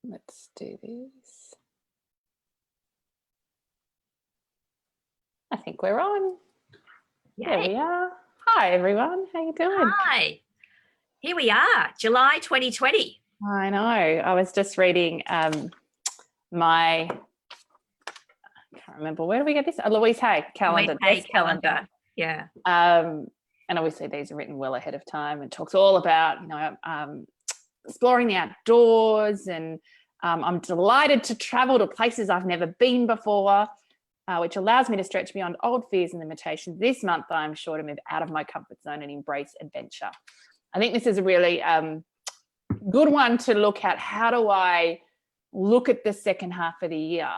Let's do this. I think we're on. Yay. There we are. Hi, everyone. How you doing? Hi. Here we are, July 2020. I know. I was just reading my, I can't remember, where do we get this? Louise Hay calendar. Louise Hay calendar. Yeah. And obviously these are written well ahead of time and talks all about, exploring the outdoors. And I'm delighted to travel to places I've never been before, which allows me to stretch beyond old fears and limitations. This month, I'm sure to move out of my comfort zone and embrace adventure. I think this is a really good one to look at. How do I look at the second half of the year?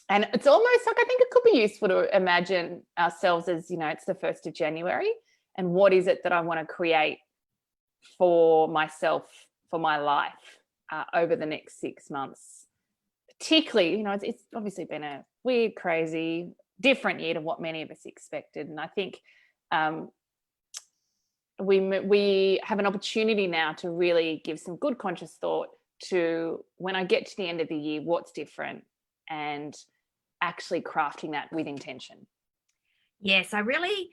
And it's almost like, I think it could be useful to imagine ourselves as, it's the 1st of January. And what is it that I want to create for myself, for my life over the next 6 months? Particularly, it's obviously been a weird, crazy, different year to what many of us expected. And I think we have an opportunity now to really give some good conscious thought to, when I get to the end of the year, what's different, and actually crafting that with intention. Yes, I really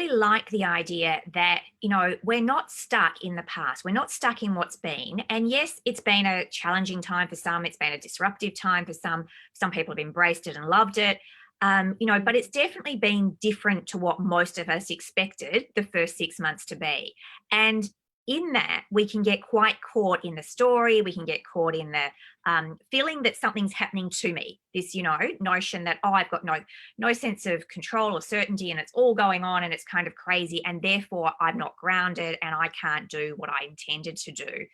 like the idea that, we're not stuck in the past. We're not stuck in what's been. And yes, it's been a challenging time for some. It's been a disruptive time for some. Some people have embraced it and loved it. But it's definitely been different to what most of us expected the first 6 months to be. And in that, we can get quite caught in the story. We can get caught in the feeling that something's happening to me. This, notion that, I've got no sense of control or certainty, and it's all going on and it's kind of crazy, and therefore I'm not grounded and I can't do what I intended to do.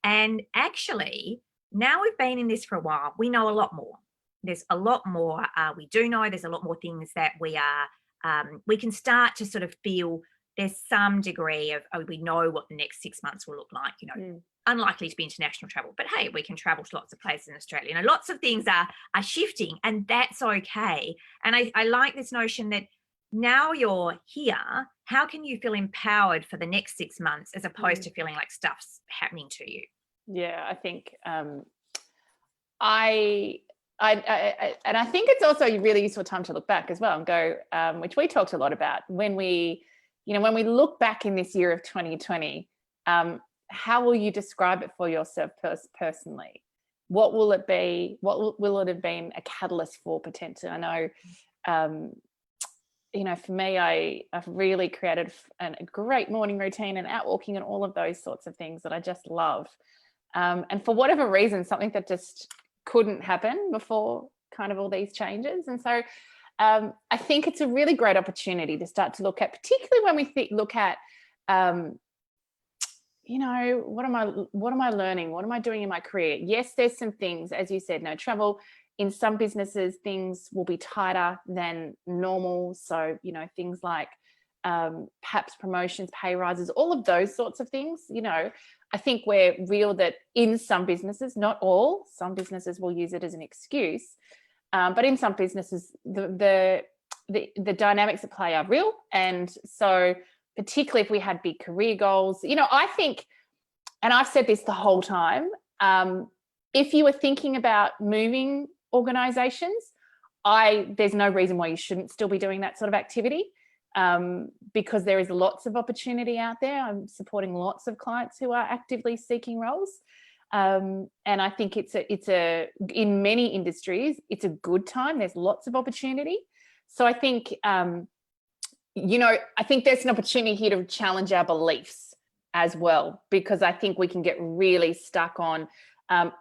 And actually, now we've been in this for a while, we know a lot more. There's a lot more we do know. There's a lot more things that we can start to sort of feel. There's some degree of, we know what the next 6 months will look like, unlikely to be international travel, but hey, we can travel to lots of places in Australia. Lots of things are shifting, and that's okay. And I like this notion that now you're here, how can you feel empowered for the next 6 months as opposed to feeling like stuff's happening to you? Yeah, I think and I think it's also a really useful time to look back as well and go, which we talked a lot about when we look back in this year of 2020, how will you describe it for yourself personally? What will it be? What will it have been a catalyst for potentially? I know, for me, I've really created a great morning routine and out walking and all of those sorts of things that I just love. And for whatever reason, something that just couldn't happen before kind of all these changes. And so I think it's a really great opportunity to start to look at, particularly when we look at, what am I learning? What am I doing in my career? Yes, there's some things, as you said, no travel. In some businesses, things will be tighter than normal. So, things like perhaps promotions, pay rises, all of those sorts of things. I think we're real that in some businesses, not all, some businesses will use it as an excuse. But in some businesses, the dynamics at play are real. And so particularly if we had big career goals, I think, and I've said this the whole time, if you were thinking about moving organizations, there's no reason why you shouldn't still be doing that sort of activity, because there is lots of opportunity out there. I'm supporting lots of clients who are actively seeking roles. And I think it's in many industries, it's a good time. There's lots of opportunity. So I think, I think there's an opportunity here to challenge our beliefs as well, because I think we can get really stuck on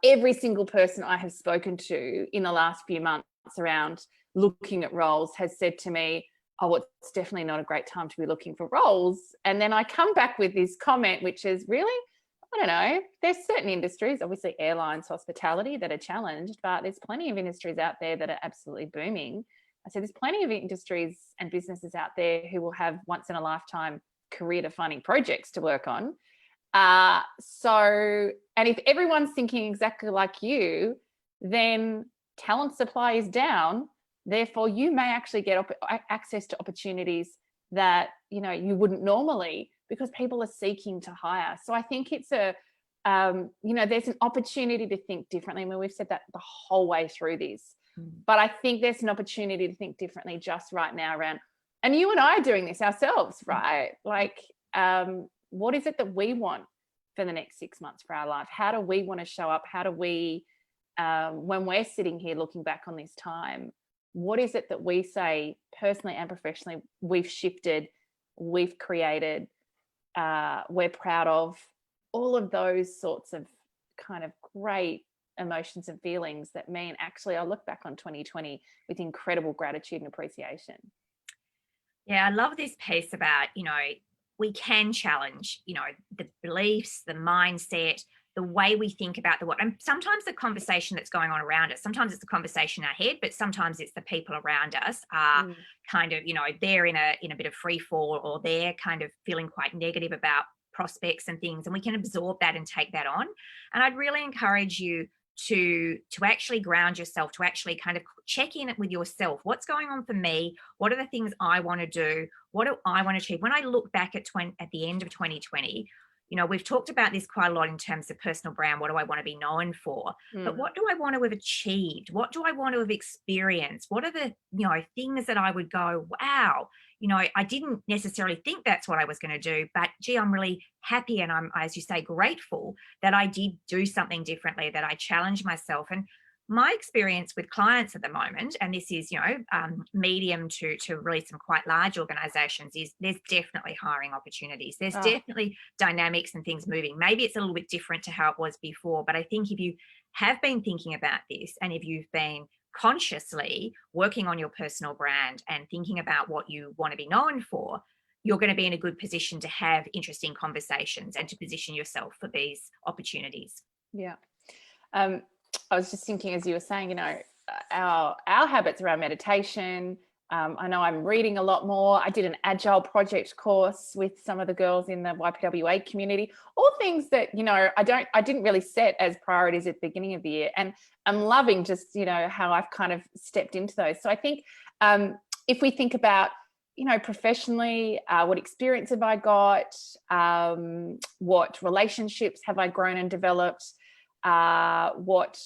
every single person I have spoken to in the last few months around looking at roles has said to me, oh, it's definitely not a great time to be looking for roles. And then I come back with this comment, which is really, I don't know, there's certain industries, obviously airlines, hospitality, that are challenged, but there's plenty of industries out there that are absolutely booming. I said there's plenty of industries and businesses out there who will have once in a lifetime career defining projects to work on. And if everyone's thinking exactly like you, then talent supply is down. Therefore, you may actually get access to opportunities that, you wouldn't normally, because people are seeking to hire. So I think it's a there's an opportunity to think differently. I mean, we've said that the whole way through this, Mm. but I think there's an opportunity to think differently just right now around, and you and I are doing this ourselves, right? Like, what is it that we want for the next 6 months for our life? How do we want to show up? How do we, when we're sitting here looking back on this time, what is it that we say personally and professionally we've shifted, we've created, we're proud of? All of those sorts of kind of great emotions and feelings that mean actually I'll look back on 2020 with incredible gratitude and appreciation. Yeah, I love this piece about, we can challenge, the beliefs, the mindset, the way we think about the what. And sometimes the conversation that's going on around us, sometimes it's the conversation in our head, but sometimes it's the people around us are kind of, they're in a bit of free fall, or they're kind of feeling quite negative about prospects and things. And we can absorb that and take that on. And I'd really encourage you to actually ground yourself, to actually kind of check in with yourself. What's going on for me? What are the things I want to do? What do I want to achieve? When I look back at the end of 2020, we've talked about this quite a lot in terms of personal brand. What do I want to be known for? But what do I want to have achieved? What do I want to have experienced? What are the, things that I would go, wow, I didn't necessarily think that's what I was going to do, but gee, I'm really happy. And I'm, as you say, grateful that I did do something differently, that I challenged myself. And my experience with clients at the moment, and this is, medium to really some quite large organizations, is there's definitely hiring opportunities. There's definitely dynamics and things moving. Maybe it's a little bit different to how it was before, but I think if you have been thinking about this, and if you've been consciously working on your personal brand and thinking about what you want to be known for, you're going to be in a good position to have interesting conversations and to position yourself for these opportunities. Yeah. I was just thinking, as you were saying, our habits around meditation. I know I'm reading a lot more. I did an agile project course with some of the girls in the YPWA community, all things that, I didn't really set as priorities at the beginning of the year. And I'm loving just, how I've kind of stepped into those. So I think if we think about, professionally, what experience have I got? What relationships have I grown and developed? What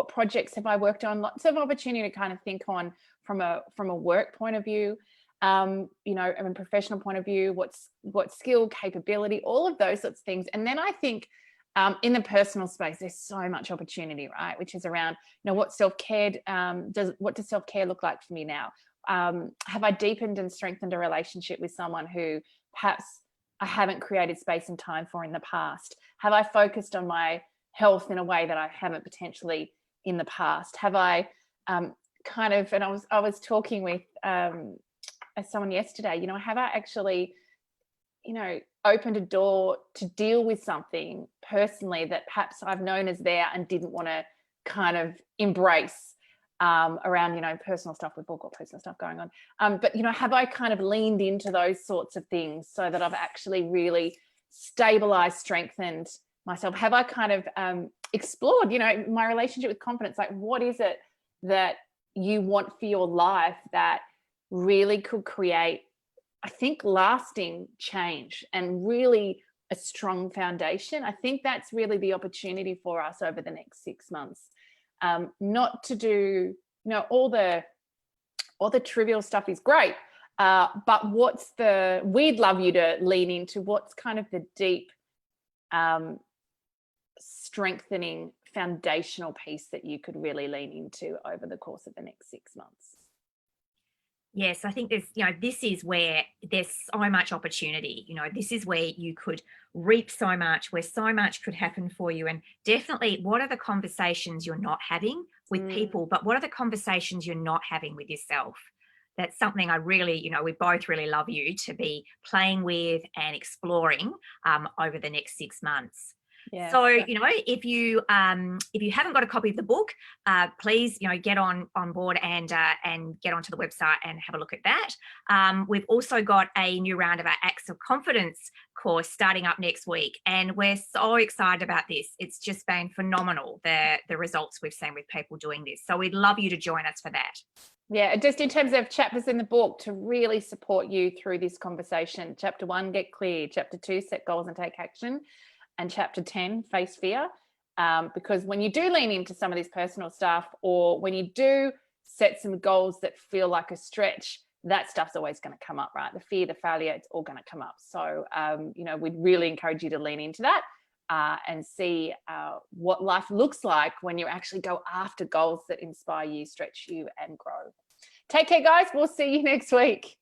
projects have I worked on? Lots of opportunity to kind of think on from a work point of view, and a professional point of view, what skill, capability, all of those sorts of things. And then I think in the personal space, there's so much opportunity, right? Which is around, what self-care what does self-care look like for me now? Have I deepened and strengthened a relationship with someone who perhaps I haven't created space and time for in the past? Have I focused on my health in a way that I haven't potentially in the past? Have I and I was talking with someone yesterday, have I actually, opened a door to deal with something personally that perhaps I've known is there and didn't want to kind of embrace around, personal stuff. We've all got personal stuff going on. But, have I kind of leaned into those sorts of things so that I've actually really stabilized, strengthened myself? Have I kind of explored, my relationship with confidence? Like, what is it that you want for your life that really could create, I think, lasting change and really a strong foundation? I think that's really the opportunity for us over the next 6 months. Not to do, all the trivial stuff is great, but we'd love you to lean into what's kind of the deep, strengthening foundational piece that you could really lean into over the course of the next 6 months. Yes, I think this is where there's so much opportunity. This is where you could reap so much, where so much could happen for you. And definitely, what are the conversations you're not having with people, but what are the conversations you're not having with yourself? That's something I really, we both really love you to be playing with and exploring over the next 6 months. Yeah. So, if you haven't got a copy of the book, please, get on board and get onto the website and have a look at that. We've also got a new round of our Acts of Confidence course starting up next week, and we're so excited about this. It's just been phenomenal, the results we've seen with people doing this. So we'd love you to join us for that. Yeah, just in terms of chapters in the book to really support you through this conversation. Chapter 1, get clear. Chapter 2, set goals and take action. And chapter 10, face fear. Because when you do lean into some of this personal stuff, or when you do set some goals that feel like a stretch, that stuff's always going to come up, right? The fear, the failure, it's all going to come up. So, we'd really encourage you to lean into that and see what life looks like when you actually go after goals that inspire you, stretch you, and grow. Take care, guys. We'll see you next week.